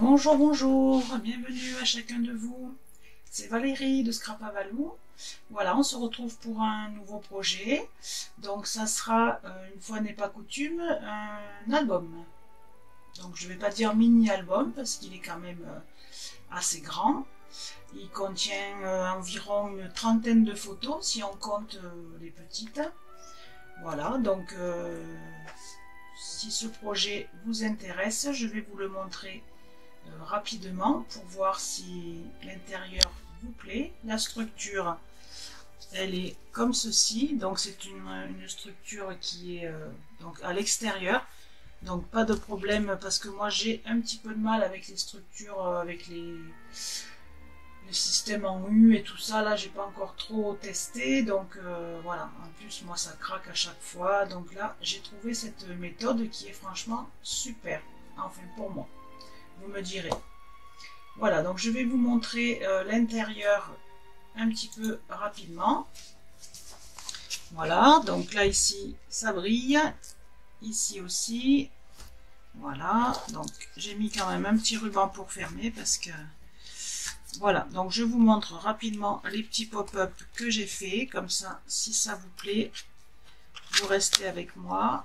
Bonjour, bonjour, bienvenue à chacun de vous. C'est Valérie de Scrap à Valou. Voilà, on se retrouve pour un nouveau projet. Donc ça sera, une fois n'est pas coutume, un album. Donc je ne vais pas dire mini-album parce qu'il est quand même assez grand. Il contient environ une trentaine de photos si on compte les petites. Voilà, donc si ce projet vous intéresse, je vais vous le montrer rapidement pour voir si l'intérieur vous plaît. La structure, elle est comme ceci, donc c'est une structure qui est donc à l'extérieur, donc pas de problème parce que moi j'ai un petit peu de mal avec les structures, avec les systèmes en U et tout ça. Là j'ai pas encore trop testé, donc voilà, en plus moi ça craque à chaque fois, donc là j'ai trouvé cette méthode qui est franchement super, enfin pour moi. Vous me direz. Voilà, donc je vais vous montrer l'intérieur un petit peu rapidement. Voilà, donc là ici ça brille, ici aussi. Voilà, donc j'ai mis quand même un petit ruban pour fermer parce que voilà, donc je vous montre rapidement les petits pop-up que j'ai fait, comme ça si ça vous plaît, vous restez avec moi.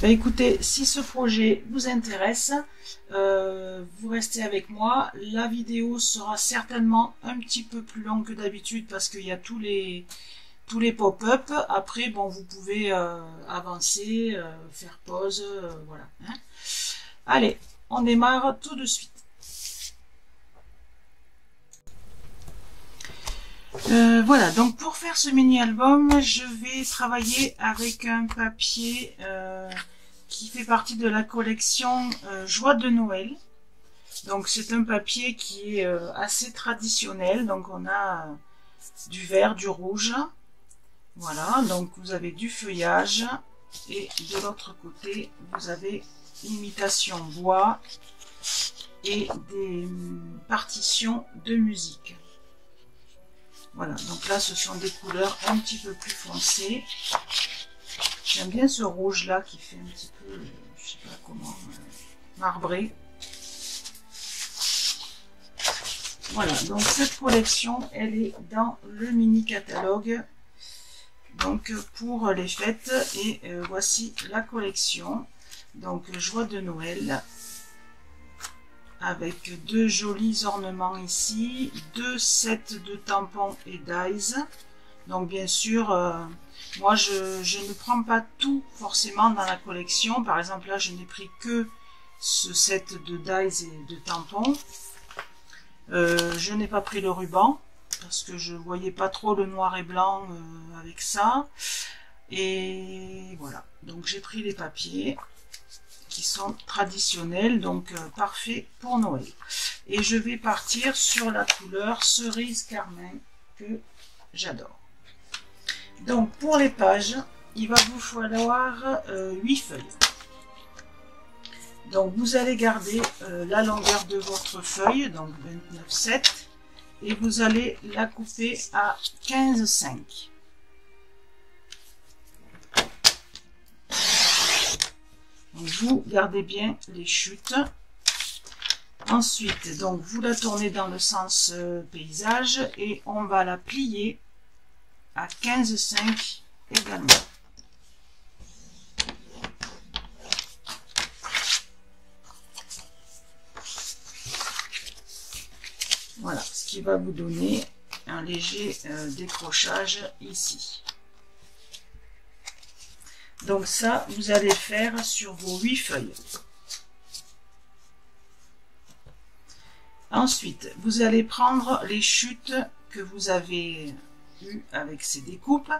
Ben écoutez, si ce projet vous intéresse, vous restez avec moi. La vidéo sera certainement un petit peu plus longue que d'habitude parce qu'il y a tous les pop-up. Après, bon, vous pouvez avancer, faire pause, voilà. Hein. Allez, on démarre tout de suite. Voilà, donc pour faire ce mini-album, je vais travailler avec un papier qui fait partie de la collection Joie de Noël. Donc c'est un papier qui est assez traditionnel, donc on a du vert, du rouge. Voilà, donc vous avez du feuillage et de l'autre côté, vous avez imitation bois et des partitions de musique. Voilà, donc là ce sont des couleurs un petit peu plus foncées. J'aime bien ce rouge là qui fait un petit peu, je sais pas comment, marbré. Voilà, donc cette collection, elle est dans le mini catalogue, donc pour les fêtes, et voici la collection, donc Joie de Noël. Avec deux jolis ornements ici, deux sets de tampons et dies. Donc bien sûr, moi je ne prends pas tout forcément dans la collection. Par exemple là, je n'ai pris que ce set de dies et de tampons. Je n'ai pas pris le ruban parce que je voyais pas trop le noir et blanc avec ça. Et voilà, donc j'ai pris les papiers qui sont traditionnels, donc parfait pour Noël. Et je vais partir sur la couleur cerise carmin que j'adore. Donc pour les pages, il va vous falloir 8 feuilles. Donc vous allez garder la longueur de votre feuille, donc 29,7, et vous allez la couper à 15,5. Vous gardez bien les chutes. Ensuite, donc vous la tournez dans le sens paysage et on va la plier à 15,5 également. Voilà, ce qui va vous donner un léger décrochage ici. Donc ça, vous allez faire sur vos 8 feuilles. Ensuite, vous allez prendre les chutes que vous avez eues avec ces découpes.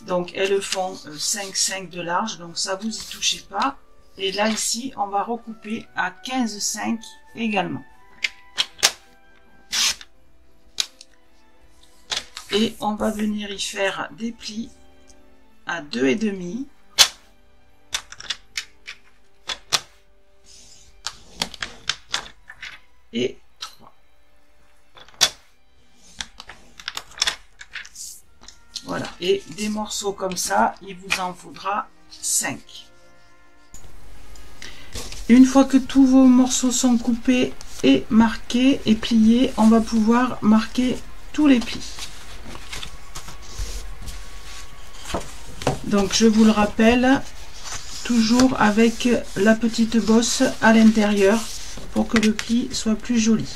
Donc elles font 5,5 de large, donc ça vous y touchez pas. Et là ici, on va recouper à 15,5 également. Et on va venir y faire des plis à 2,5. Et 3. Voilà, et des morceaux comme ça, il vous en faudra 5. Une fois que tous vos morceaux sont coupés et marqués et pliés, on va pouvoir marquer tous les plis. Donc je vous le rappelle, toujours avec la petite bosse à l'intérieur pour que le pli soit plus joli.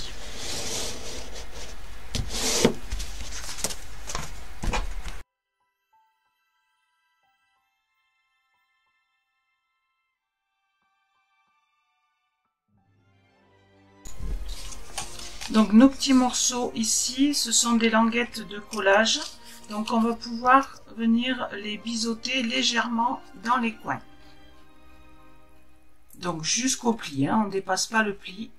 Donc nos petits morceaux ici, ce sont des languettes de collage. Donc on va pouvoir venir les biseauter légèrement dans les coins. Donc jusqu'au pli, hein, on ne dépasse pas le pli.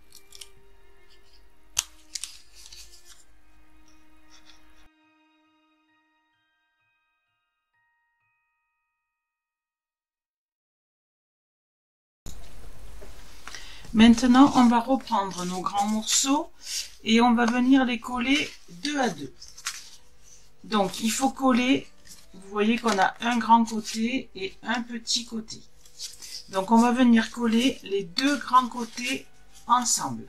Maintenant, on va reprendre nos grands morceaux et on va venir les coller 2 à 2. Donc, il faut coller, vous voyez qu'on a un grand côté et un petit côté. Donc, on va venir coller les 2 grands côtés ensemble.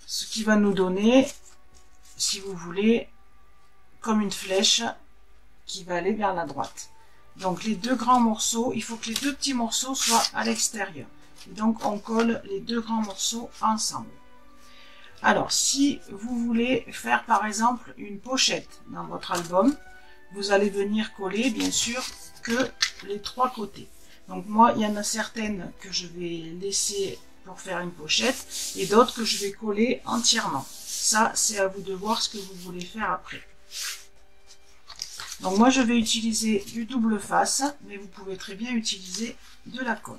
Ce qui va nous donner, si vous voulez, comme une flèche qui va aller vers la droite. Donc, les 2 grands morceaux, il faut que les 2 petits morceaux soient à l'extérieur. Donc on colle les 2 grands morceaux ensemble. Alors si vous voulez faire par exemple une pochette dans votre album, vous allez venir coller bien sûr que les 3 côtés. Donc moi il y en a certaines que je vais laisser pour faire une pochette et d'autres que je vais coller entièrement. Ça c'est à vous de voir ce que vous voulez faire après. Donc moi je vais utiliser du double face, mais vous pouvez très bien utiliser de la colle.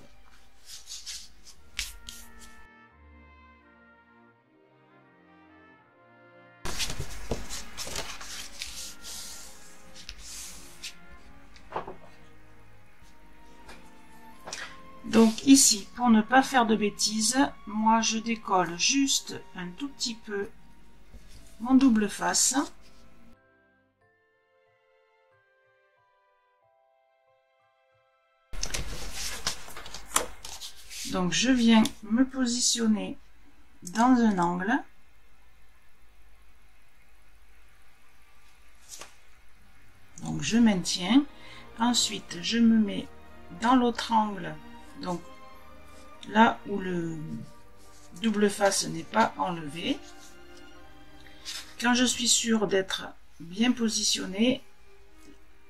Donc ici, pour ne pas faire de bêtises, moi je décolle juste un tout petit peu mon double face. Donc je viens me positionner dans un angle. Donc je maintiens. Ensuite, je me mets dans l'autre angle. Donc là où le double face n'est pas enlevé. Quand je suis sûre d'être bien positionnée,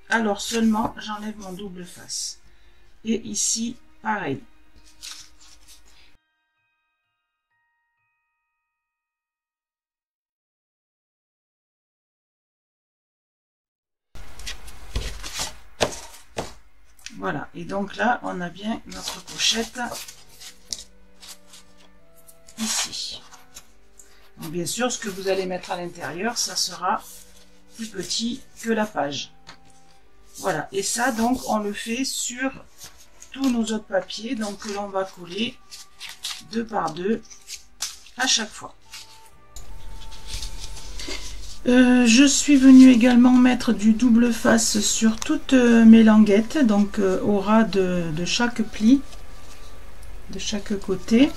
alors seulement j'enlève mon double face. Et ici, pareil. Voilà, et donc là, on a bien notre pochette ici. Donc bien sûr, ce que vous allez mettre à l'intérieur, ça sera plus petit que la page. Voilà, et ça, donc, on le fait sur tous nos autres papiers, donc que l'on va coller 2 par 2 à chaque fois. Je suis venue également mettre du double face sur toutes mes languettes, donc au ras de chaque pli, de chaque côté.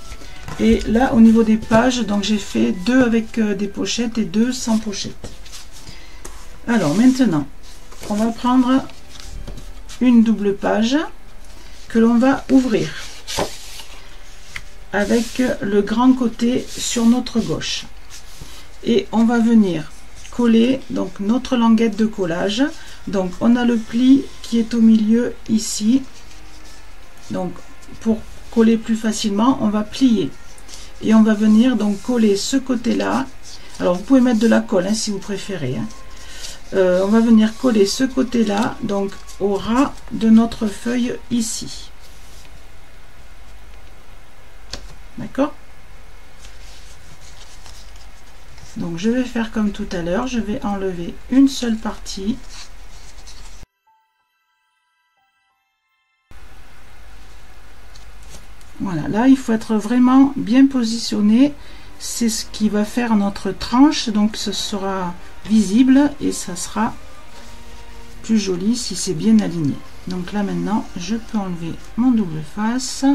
Et là, au niveau des pages, donc j'ai fait 2 avec des pochettes et 2 sans pochette. Alors maintenant, on va prendre une double page que l'on va ouvrir avec le grand côté sur notre gauche. Et on va venir coller donc notre languette de collage. Donc on a le pli qui est au milieu ici. Donc pour coller plus facilement, on va plier et on va venir donc coller ce côté là. Alors vous pouvez mettre de la colle hein, si vous préférez hein. On va venir coller ce côté là donc au ras de notre feuille ici. D'accord? Donc je vais faire comme tout à l'heure, je vais enlever une seule partie. Voilà, là il faut être vraiment bien positionné. C'est ce qui va faire notre tranche, donc ce sera visible et ça sera plus joli si c'est bien aligné. Donc là maintenant je peux enlever mon double face.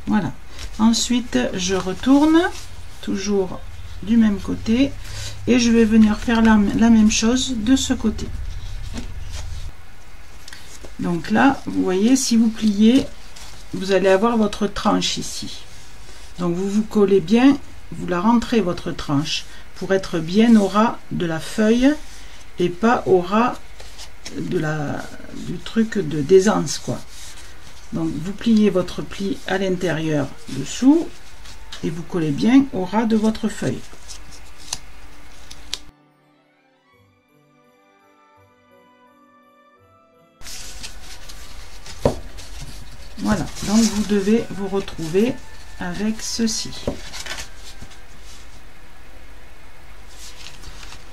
Voilà. Ensuite je retourne toujours du même côté et je vais venir faire la même chose de ce côté. Donc là vous voyez, si vous pliez, vous allez avoir votre tranche ici. Donc vous vous collez bien, vous la rentrez votre tranche pour être bien au ras de la feuille et pas au ras de du truc de d'aisance quoi. Donc vous pliez votre pli à l'intérieur dessous et vous collez bien au ras de votre feuille. Voilà, donc vous devez vous retrouver avec ceci.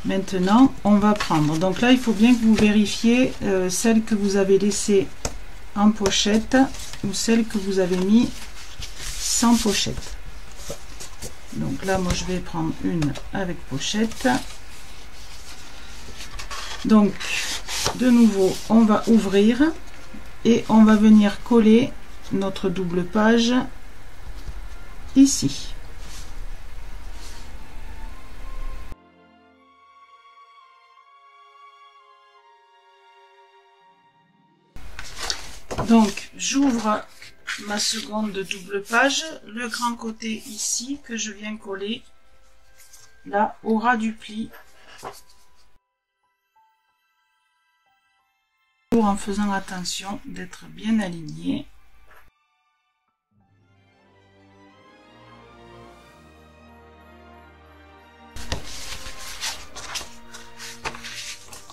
Maintenant, on va prendre, donc là il faut bien que vous vérifiez celle que vous avez laissée en pochette ou celle que vous avez mis sans pochette. Donc là moi je vais prendre une avec pochette. Donc de nouveau on va ouvrir et on va venir coller notre double page ici. Donc j'ouvre ma seconde double page, le grand côté ici que je viens coller là au ras du pli, en faisant attention d'être bien aligné.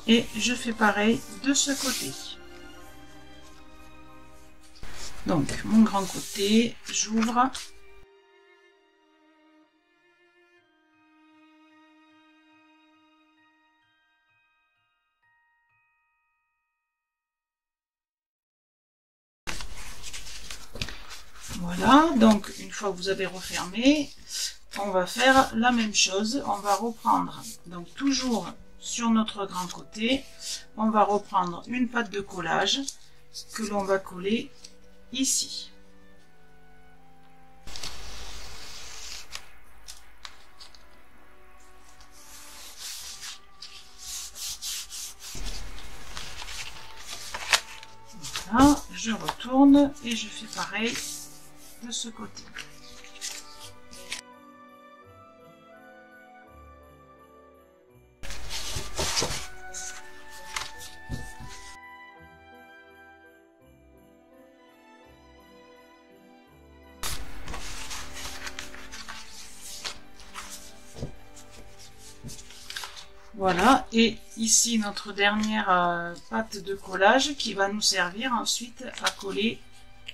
Et je fais pareil de ce côté. Donc mon grand côté, j'ouvre. Voilà, donc une fois que vous avez refermé, on va faire la même chose. On va reprendre, donc toujours sur notre grand côté, on va reprendre une patte de collage que l'on va coller ici. Voilà, je retourne et je fais pareil de ce côté. Voilà, et ici notre dernière pâte de collage qui va nous servir ensuite à coller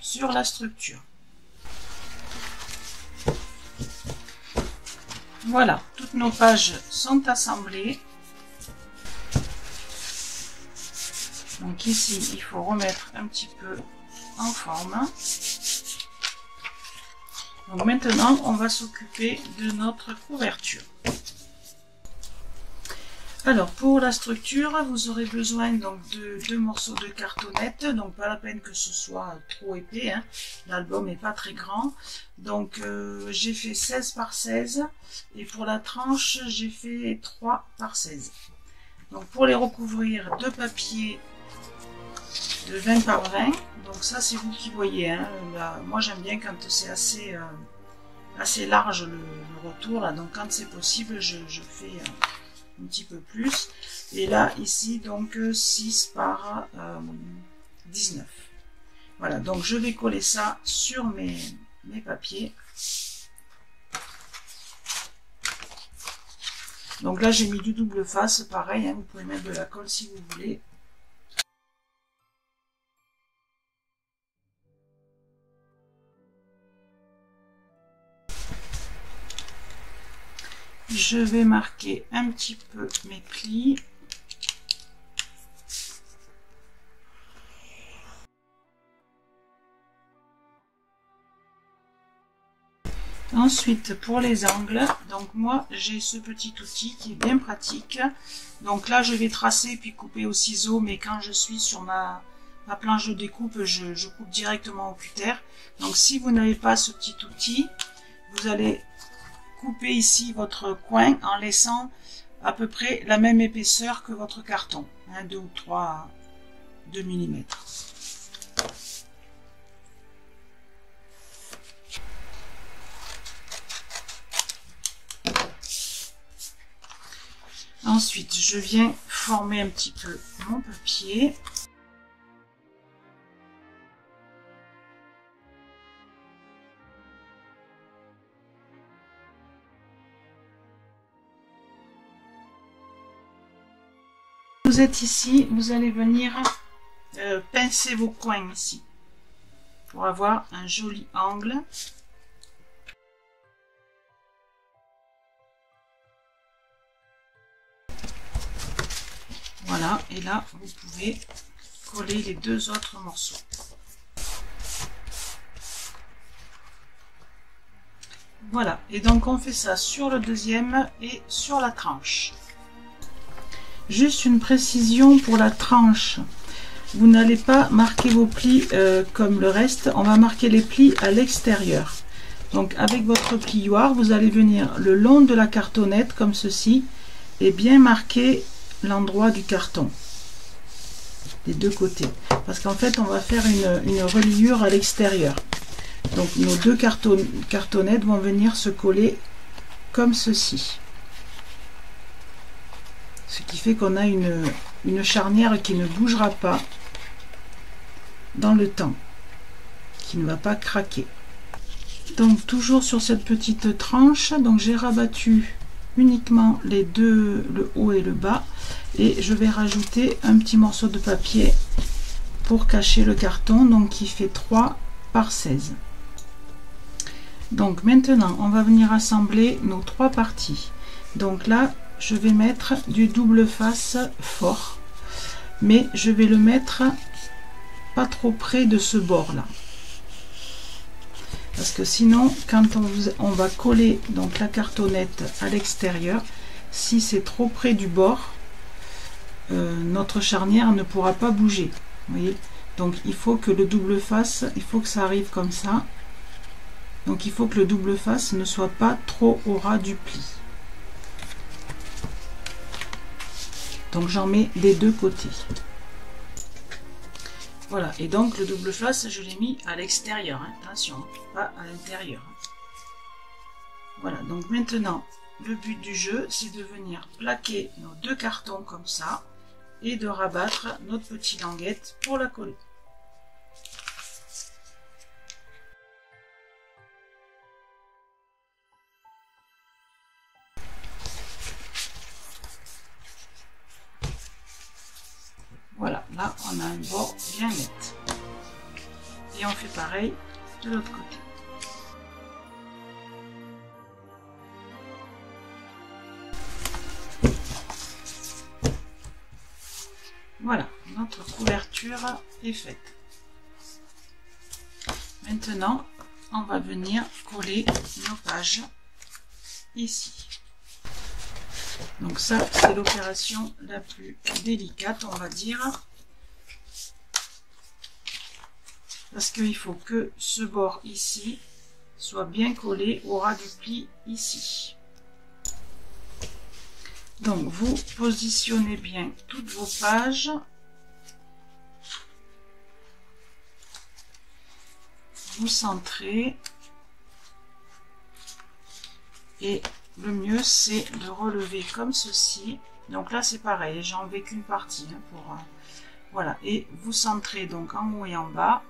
sur la structure. Voilà, toutes nos pages sont assemblées. Donc ici, il faut remettre un petit peu en forme. Donc maintenant, on va s'occuper de notre couverture. Alors pour la structure, vous aurez besoin donc de 2 morceaux de cartonnette, donc pas la peine que ce soit trop épais, hein. L'album n'est pas très grand, donc j'ai fait 16 par 16 et pour la tranche j'ai fait 3 par 16. Donc pour les recouvrir, 2 papiers de 20 par 20, donc ça c'est vous qui voyez, hein. Là, moi j'aime bien quand c'est assez large le retour, là, donc quand c'est possible je fais un petit peu plus, et là ici donc 6 par 19. Voilà, donc je vais coller ça sur mes papiers. Donc là j'ai mis du double face, pareil, hein, vous pouvez mettre de la colle si vous voulez. Je vais marquer un petit peu mes plis. Ensuite, pour les angles, donc moi j'ai ce petit outil qui est bien pratique. Donc là je vais tracer puis couper au ciseau, mais quand je suis sur ma planche de découpe, je coupe directement au cutter. Donc si vous n'avez pas ce petit outil, vous allez couper ici votre coin en laissant à peu près la même épaisseur que votre carton, 2 ou 3 mm. Ensuite, je viens former un petit peu mon papier. Vous êtes ici, vous allez venir pincer vos coins ici pour avoir un joli angle. Voilà, et là vous pouvez coller les deux autres morceaux. Voilà, et donc on fait ça sur le deuxième et sur la tranche. Juste une précision pour la tranche, vous n'allez pas marquer vos plis comme le reste, on va marquer les plis à l'extérieur. Donc avec votre plioir, vous allez venir le long de la cartonnette comme ceci et bien marquer l'endroit du carton des deux côtés, parce qu'en fait on va faire une reliure à l'extérieur. Donc nos deux cartonnettes vont venir se coller comme ceci, ce qui fait qu'on a une charnière qui ne bougera pas dans le temps, qui ne va pas craquer. Donc toujours sur cette petite tranche, donc j'ai rabattu uniquement les deux, le haut et le bas, et je vais rajouter un petit morceau de papier pour cacher le carton, donc qui fait 3 par 16. Donc maintenant on va venir assembler nos 3 parties. Donc là je vais mettre du double face fort, mais je vais le mettre pas trop près de ce bord là, parce que sinon quand on va coller donc la cartonnette à l'extérieur, si c'est trop près du bord, notre charnière ne pourra pas bouger, vous voyez. Donc il faut que le double face, il faut que ça arrive comme ça, donc il faut que le double face ne soit pas trop au ras du pli. Donc j'en mets des deux côtés. Voilà, et donc le double face, je l'ai mis à l'extérieur, hein, attention, pas à l'intérieur. Voilà, donc maintenant, le but du jeu, c'est de venir plaquer nos deux cartons comme ça, et de rabattre notre petite languette pour la coller. Voilà, là on a un bord bien net. Et on fait pareil de l'autre côté. Voilà, notre couverture est faite. Maintenant, on va venir coller nos pages ici. Donc ça, c'est l'opération la plus délicate, on va dire, parce qu'il faut que ce bord ici soit bien collé au ras du pli ici. Donc vous positionnez bien toutes vos pages. Vous centrez. Et le mieux c'est de relever comme ceci. Donc là c'est pareil, j'ai enlevé qu'une partie pour voilà, et vous centrez donc en haut et en bas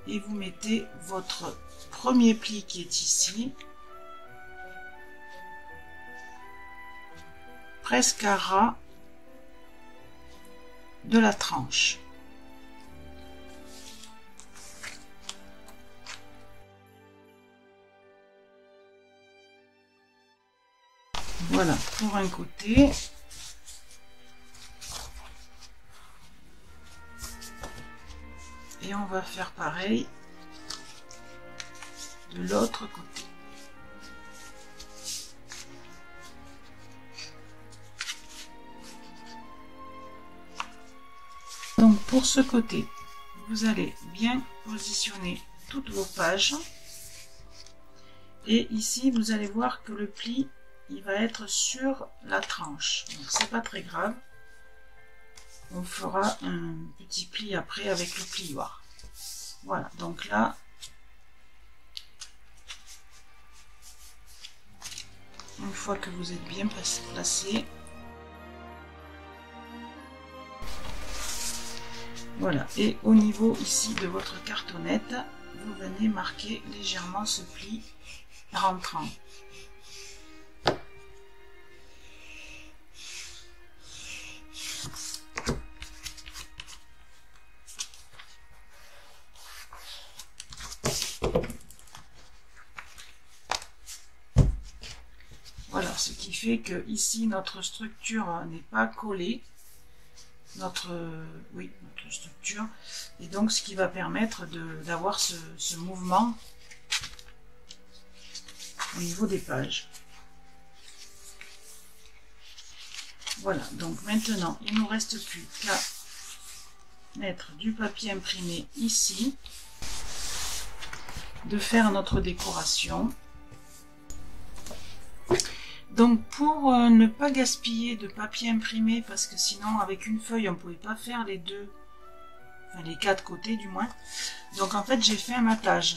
et vous mettez votre premier pli qui est ici, presque à ras de la tranche. Voilà pour un côté. Et on va faire pareil de l'autre côté. pour ce côté, vous allez bien positionner toutes vos pages. Et ici, vous allez voir que le pli, il va être sur la tranche. Donc, c'est pas très grave. On fera un petit pli après avec le plioir. Voilà, donc là, une fois que vous êtes bien placé, voilà, et au niveau ici de votre cartonnette, vous venez marquer légèrement ce pli rentrant. Voilà, ce qui fait que ici notre structure n'est pas collée, notre structure, et donc ce qui va permettre d'avoir ce mouvement au niveau des pages. Voilà, donc maintenant il ne nous reste plus qu'à mettre du papier imprimé ici, de faire notre décoration. Donc pour ne pas gaspiller de papier imprimé, parce que sinon avec une feuille on ne pouvait pas faire les deux, enfin les quatre côtés du moins, donc en fait j'ai fait un matage.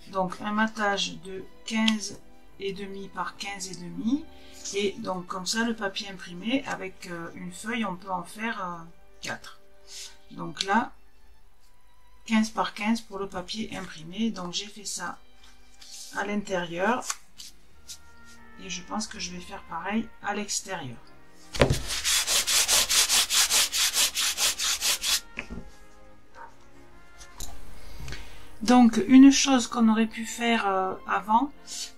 Donc un matage de 15,5 par 15,5, et donc comme ça le papier imprimé avec une feuille on peut en faire 4. Donc là 15 par 15 pour le papier imprimé, donc j'ai fait ça à l'intérieur et je pense que je vais faire pareil à l'extérieur. Donc une chose qu'on aurait pu faire avant,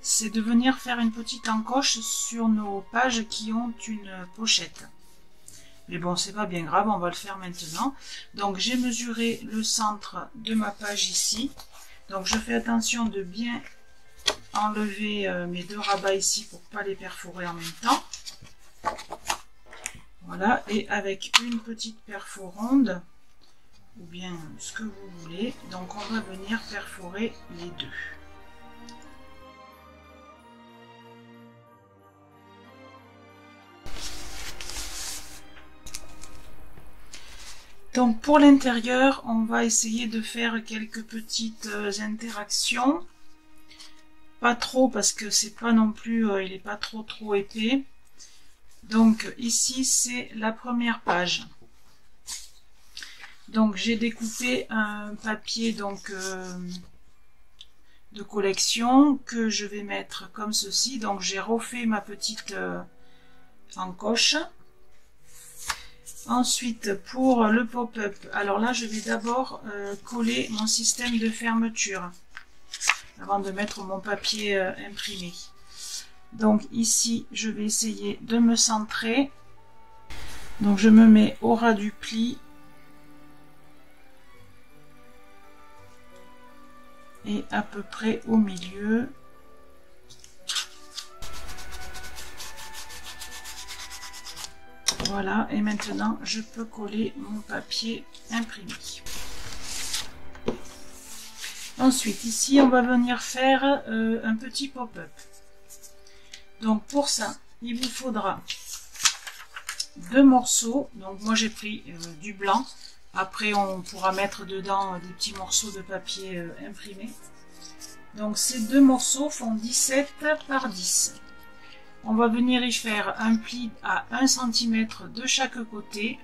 c'est de venir faire une petite encoche sur nos pages qui ont une pochette. Mais bon, c'est pas bien grave, on va le faire maintenant. Donc j'ai mesuré le centre de ma page ici. Donc je fais attention de bien enlever mes deux rabats ici pour pas les perforer en même temps. Voilà, et avec une petite perfo ronde, ou bien ce que vous voulez, donc on va venir perforer les deux. Donc pour l'intérieur, on va essayer de faire quelques petites interactions. Pas trop parce que c'est pas non plus, il n'est pas trop épais. Donc ici c'est la première page. Donc j'ai découpé un papier donc de collection que je vais mettre comme ceci. Donc j'ai refait ma petite encoche. Ensuite pour le pop-up, alors là je vais d'abord coller mon système de fermeture avant de mettre mon papier imprimé. Donc ici je vais essayer de me centrer. Donc je me mets au ras du pli et à peu près au milieu. Voilà, et maintenant je peux coller mon papier imprimé. Ensuite ici on va venir faire un petit pop-up. Donc pour ça il vous faudra deux morceaux. Donc moi j'ai pris du blanc. Après on pourra mettre dedans des petits morceaux de papier imprimé. Donc ces deux morceaux font 17 par 10. On va venir y faire un pli à 1 cm de chaque côté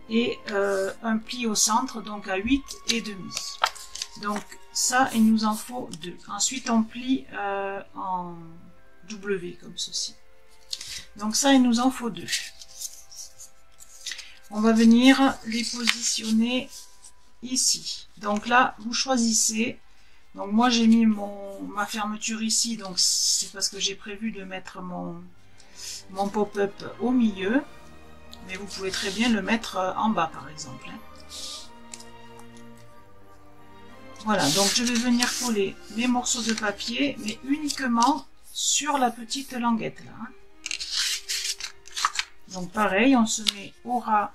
et un pli au centre, donc à 8,5. Donc ça, il nous en faut 2. Ensuite, on plie en W comme ceci. Donc ça, il nous en faut 2. On va venir les positionner ici. Donc là, vous choisissez. Donc moi j'ai mis ma fermeture ici, donc c'est parce que j'ai prévu de mettre mon pop-up au milieu, mais vous pouvez très bien le mettre en bas par exemple. Voilà, donc je vais venir coller mes morceaux de papier, mais uniquement sur la petite languette là. Donc pareil, on se met au ras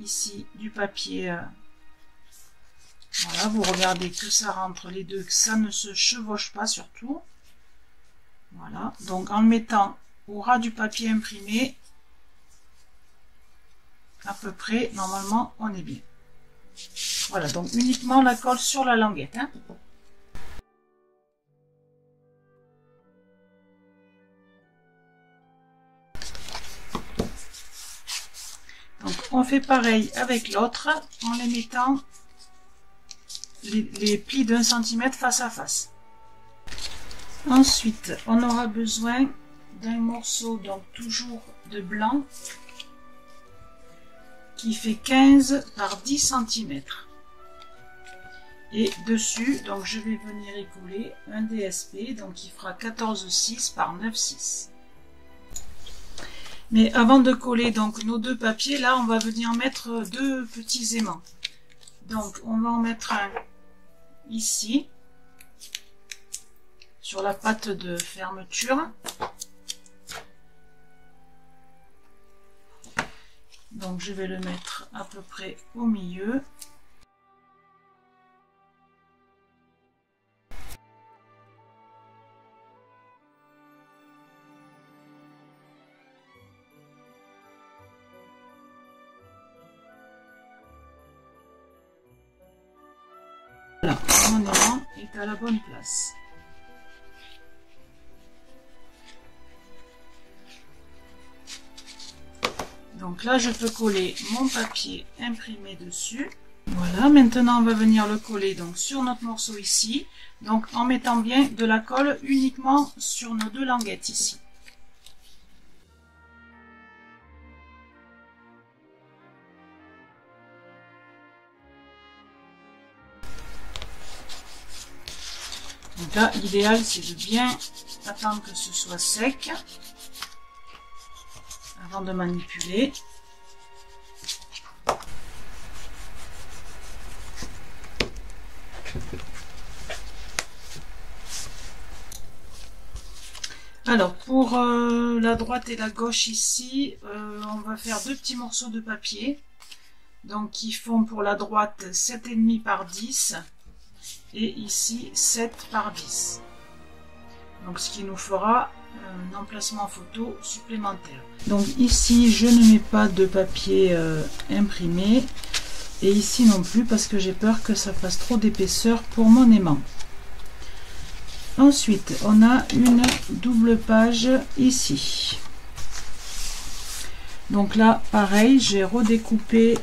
ici du papier. Voilà, vous regardez que ça rentre les deux, que ça ne se chevauche pas surtout. Voilà, donc en le mettant au ras du papier imprimé, à peu près, normalement, on est bien. Voilà, donc uniquement la colle sur la languette. Hein. Donc on fait pareil avec l'autre en les mettant les plis d'1 cm face à face. Ensuite, on aura besoin d'un morceau, donc toujours de blanc, qui fait 15 par 10 cm. Et dessus, donc je vais venir y coller un DSP, donc qui fera 14,6 par 9,6. Mais avant de coller donc nos deux papiers, là on va venir mettre deux petits aimants. Donc on va en mettre un ici, sur la patte de fermeture. Donc je vais le mettre à peu près au milieu. Voilà, mon aimant est à la bonne place. Donc là, je peux coller mon papier imprimé dessus. Voilà, maintenant on va venir le coller donc sur notre morceau ici. Donc en mettant bien de la colle uniquement sur nos deux languettes ici. Donc là, l'idéal c'est de bien attendre que ce soit sec avant de manipuler. Alors pour la droite et la gauche ici, on va faire deux petits morceaux de papier. Donc qui font pour la droite 7,5 par 10 et ici 7 par 10. Donc ce qui nous fera un emplacement photo supplémentaire. Donc ici je ne mets pas de papier imprimé et ici non plus parce que j'ai peur que ça fasse trop d'épaisseur pour mon aimant. Ensuite on a une double page ici. Donc là pareil, j'ai redécoupé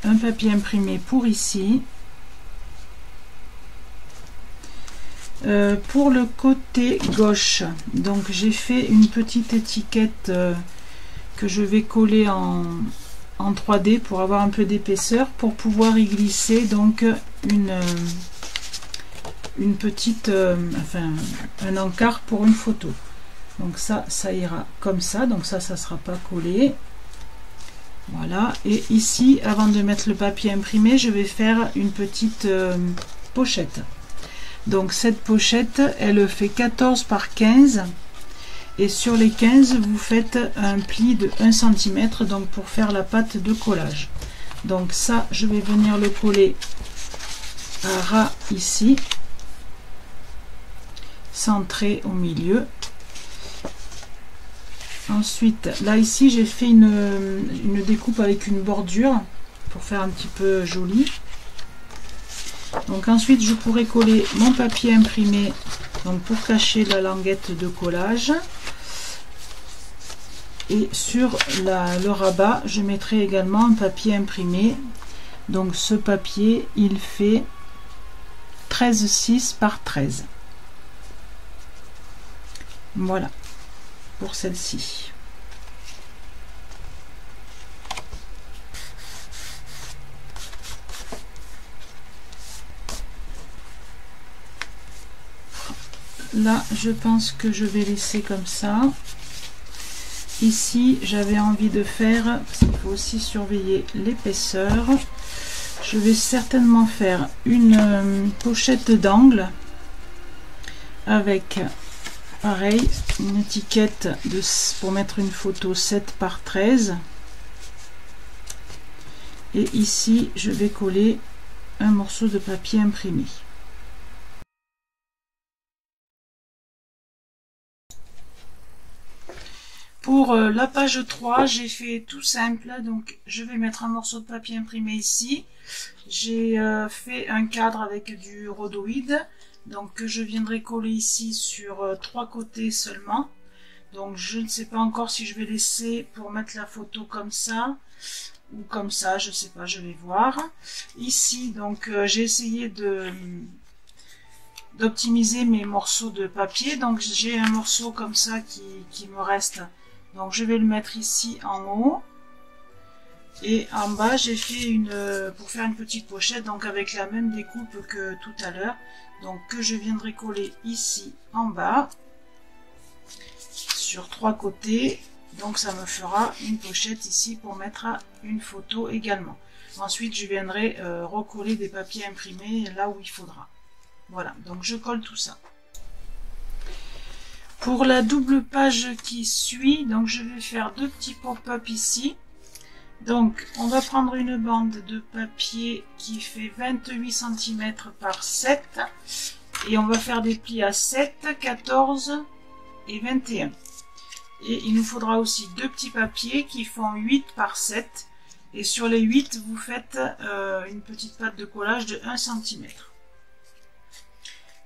un papier imprimé pour ici. Pour le côté gauche, donc j'ai fait une petite étiquette que je vais coller en 3D pour avoir un peu d'épaisseur, pour pouvoir y glisser donc une petite, enfin un encart pour une photo. Donc ça ira comme ça, donc ça sera pas collé. Voilà, et ici avant de mettre le papier imprimé, je vais faire une petite pochette. Donc cette pochette, elle fait 14 par 15 et sur les 15 vous faites un pli de 1 cm donc pour faire la pâte de collage. Donc ça je vais venir le coller à ras ici, centré au milieu. Ensuite là ici j'ai fait une découpe avec une bordure pour faire un petit peu joli. Donc ensuite je pourrais coller mon papier imprimé donc pour cacher la languette de collage, et sur le rabat je mettrai également un papier imprimé. Donc ce papier il fait 13,6 par 13. Voilà pour celle-ci. Là je pense que je vais laisser comme ça. Ici j'avais envie de faire, parce qu'il faut aussi surveiller l'épaisseur, je vais certainement faire une pochette d'angle avec pareil une étiquette pour mettre une photo 7 par 13. Et ici, je vais coller un morceau de papier imprimé. Pour la page 3, j'ai fait tout simple. Donc, je vais mettre un morceau de papier imprimé ici. J'ai fait un cadre avec du rhodoïde. Donc, que je viendrai coller ici sur 3 côtés seulement. Donc, je ne sais pas encore si je vais laisser pour mettre la photo comme ça ou comme ça, je sais pas, je vais voir. Ici, donc, j'ai essayé d'optimiser mes morceaux de papier. Donc, j'ai un morceau comme ça qui me reste. Donc, je vais le mettre ici en haut. Et en bas, j'ai fait pour faire une petite pochette, donc avec la même découpe que tout à l'heure. Donc, que je viendrai coller ici en bas, sur 3 côtés. Donc, ça me fera une pochette ici pour mettre une photo également. Ensuite, je viendrai recoller des papiers imprimés là où il faudra. Voilà, donc je colle tout ça. Pour la double page qui suit, donc je vais faire 2 petits pop-up ici. Donc, on va prendre une bande de papier qui fait 28 cm par 7 et on va faire des plis à 7, 14 et 21. Et il nous faudra aussi 2 petits papiers qui font 8 par 7 et sur les 8, vous faites une petite pâte de collage de 1 cm.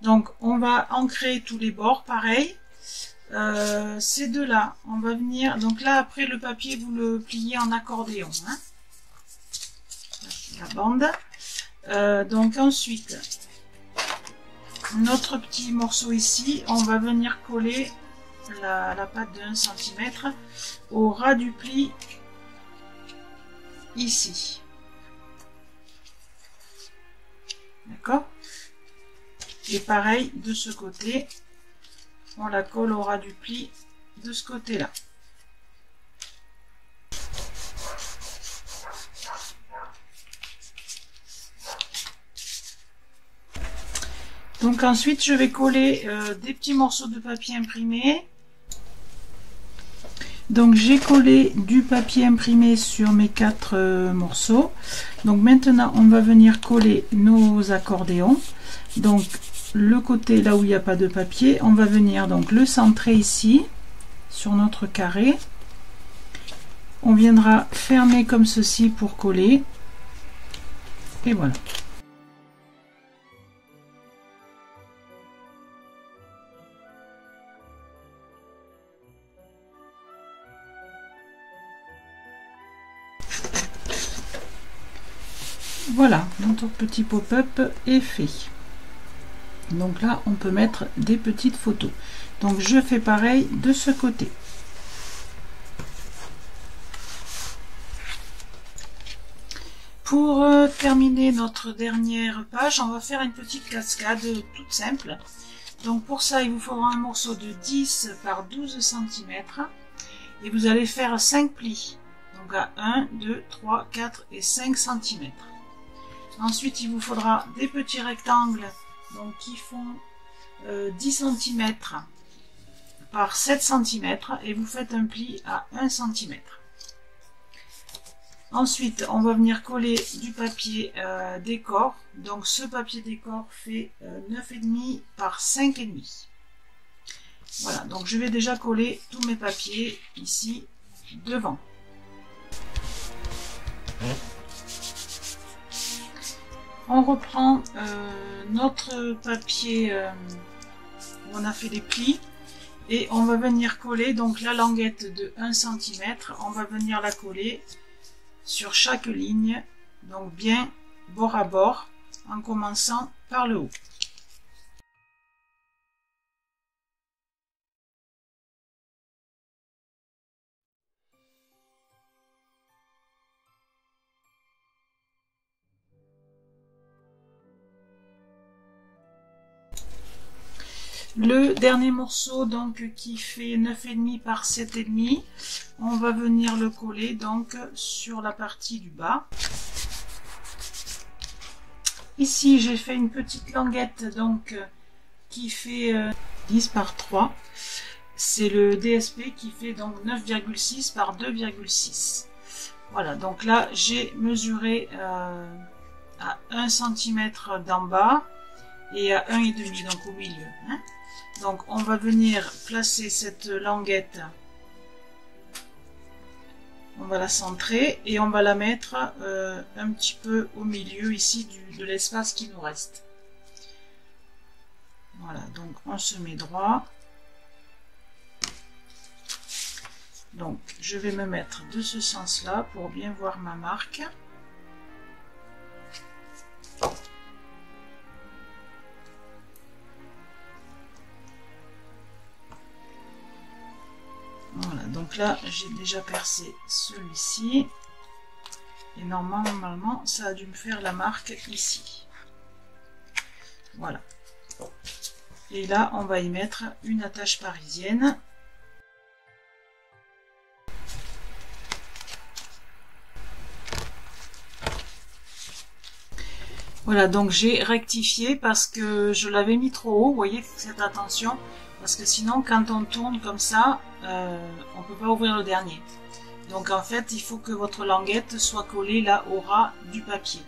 Donc, on va ancrer tous les bords, pareil. Ces deux-là, on va venir... Donc là, après, le papier, vous le pliez en accordéon. Hein, la bande. Donc ensuite, notre petit morceau ici, on va venir coller la pâte de 1 cm au ras du pli ici. D'accord? Et pareil, de ce côté, on la colle au ras du pli de ce côté-là. Donc ensuite, je vais coller des petits morceaux de papier imprimé. Donc j'ai collé du papier imprimé sur mes 4 morceaux. Donc maintenant, on va venir coller nos accordéons. Donc le côté là où il n'y a pas de papier, on va venir donc le centrer ici sur notre carré. On viendra fermer comme ceci pour coller. Et voilà. Voilà, notre petit pop-up est fait. Donc là, on peut mettre des petites photos. Donc je fais pareil de ce côté. Pour terminer notre dernière page, on va faire une petite cascade toute simple. Donc pour ça, il vous faudra un morceau de 10 par 12 cm. Et vous allez faire 5 plis. Donc à 1, 2, 3, 4 et 5 cm. Ensuite, il vous faudra des petits rectangles donc, qui font 10 cm par 7 cm et vous faites un pli à 1 cm. Ensuite, on va venir coller du papier décor. Donc ce papier décor fait 9,5 par 5,5. Voilà, donc je vais déjà coller tous mes papiers ici devant. On reprend notre papier où on a fait des plis et on va venir coller donc la languette de 1 cm, on va venir la coller sur chaque ligne, donc bien bord à bord, en commençant par le haut. Le dernier morceau donc qui fait 9,5 par 7,5, on va venir le coller donc sur la partie du bas. Ici j'ai fait une petite languette donc qui fait 10 par 3. C'est le DSP qui fait donc 9,6 par 2,6. Voilà, donc là j'ai mesuré à 1 cm d'en bas et à 1,5 donc au milieu. Hein. Donc on va venir placer cette languette, on va la centrer et on va la mettre un petit peu au milieu ici de l'espace qui nous reste. Voilà, donc on se met droit. Donc je vais me mettre de ce sens là pour bien voir ma marque. Voilà, donc là j'ai déjà percé celui-ci et normalement ça a dû me faire la marque ici. Voilà. Et là on va y mettre une attache parisienne. Voilà, donc j'ai rectifié parce que je l'avais mis trop haut, vous voyez, faites attention, parce que sinon quand on tourne comme ça, on peut pas ouvrir le dernier. Donc en fait, il faut que votre languette soit collée là au ras du papier.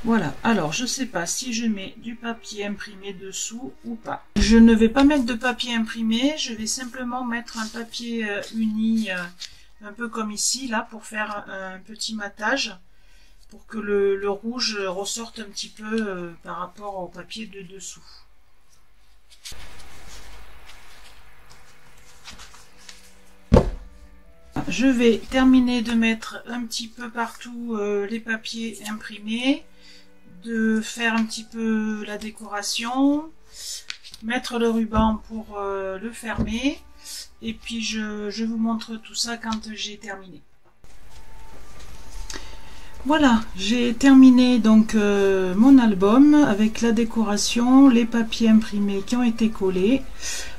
Voilà, alors je sais pas si je mets du papier imprimé dessous ou pas. Je ne vais pas mettre de papier imprimé, je vais simplement mettre un papier uni, un peu comme ici, là, pour faire un petit matage, pour que le rouge ressorte un petit peu par rapport au papier de dessous. Je vais terminer de mettre un petit peu partout les papiers imprimés, de faire un petit peu la décoration, mettre le ruban pour le fermer, et puis je vous montre tout ça quand j'ai terminé. Voilà, j'ai terminé donc mon album avec la décoration, les papiers imprimés qui ont été collés.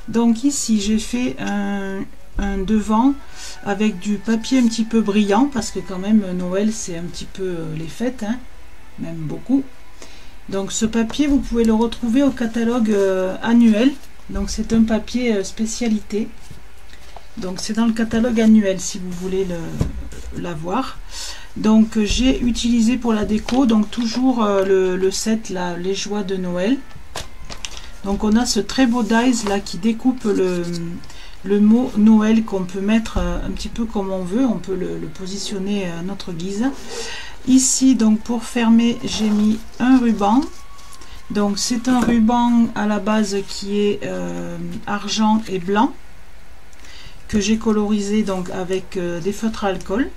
Donc ici j'ai fait un devant avec du papier un petit peu brillant parce que quand même Noël c'est un petit peu les fêtes, hein, même beaucoup. Donc ce papier vous pouvez le retrouver au catalogue annuel, donc c'est un papier spécialité. Donc c'est dans le catalogue annuel si vous voulez l'avoir. Donc j'ai utilisé pour la déco donc toujours le set là, les joies de Noël. Donc on a ce très beau dies là qui découpe le mot Noël qu'on peut mettre un petit peu comme on veut, on peut le positionner à notre guise. Ici donc pour fermer j'ai mis un ruban. Donc c'est un ruban à la base qui est argent et blanc que j'ai colorisé donc avec des feutres à alcool.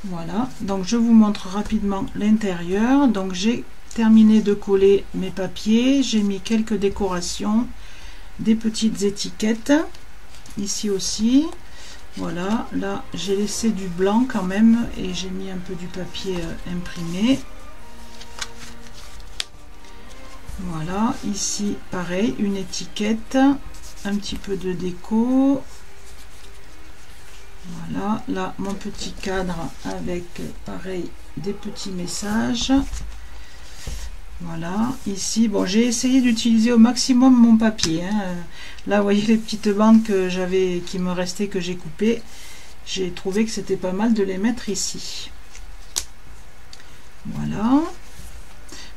Voilà, donc je vous montre rapidement l'intérieur. Donc j'ai terminé de coller mes papiers, j'ai mis quelques décorations, des petites étiquettes ici aussi. Voilà, là j'ai laissé du blanc quand même et j'ai mis un peu du papier imprimé. Voilà, ici pareil, une étiquette, un petit peu de déco. Voilà, là mon petit cadre avec pareil des petits messages. Voilà, ici, bon, j'ai essayé d'utiliser au maximum mon papier. Hein. Là, vous voyez les petites bandes que j'avais, qui me restaient, que j'ai coupées. J'ai trouvé que c'était pas mal de les mettre ici. Voilà.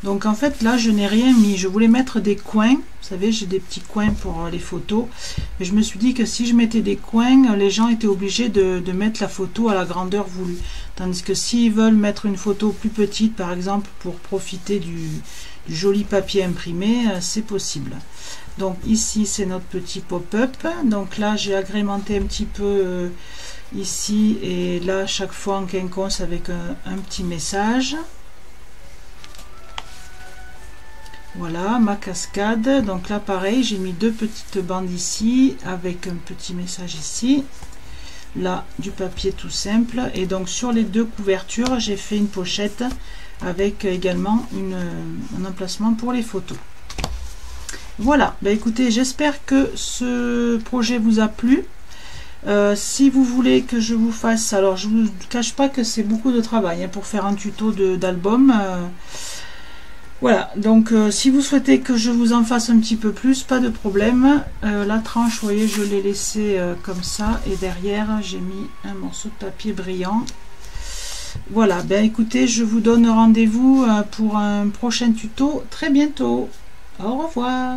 Donc en fait là je n'ai rien mis, je voulais mettre des coins, vous savez j'ai des petits coins pour les photos, mais je me suis dit que si je mettais des coins, les gens étaient obligés de mettre la photo à la grandeur voulue, tandis que s'ils veulent mettre une photo plus petite par exemple pour profiter du joli papier imprimé, c'est possible. Donc ici c'est notre petit pop-up, donc là j'ai agrémenté un petit peu ici et là chaque fois en quinconce avec un petit message. Voilà ma cascade, donc là pareil j'ai mis deux petites bandes ici avec un petit message ici, là du papier tout simple, et donc sur les deux couvertures j'ai fait une pochette avec également un emplacement pour les photos. Voilà, bah écoutez, j'espère que ce projet vous a plu. Si vous voulez que je vous fasse, alors je ne vous cache pas que c'est beaucoup de travail hein, pour faire un tuto d'album. Voilà, donc si vous souhaitez que je vous en fasse un petit peu plus, pas de problème. La tranche, vous voyez, je l'ai laissée comme ça, et derrière j'ai mis un morceau de papier brillant. Voilà, ben écoutez, je vous donne rendez-vous pour un prochain tuto très bientôt. Au revoir.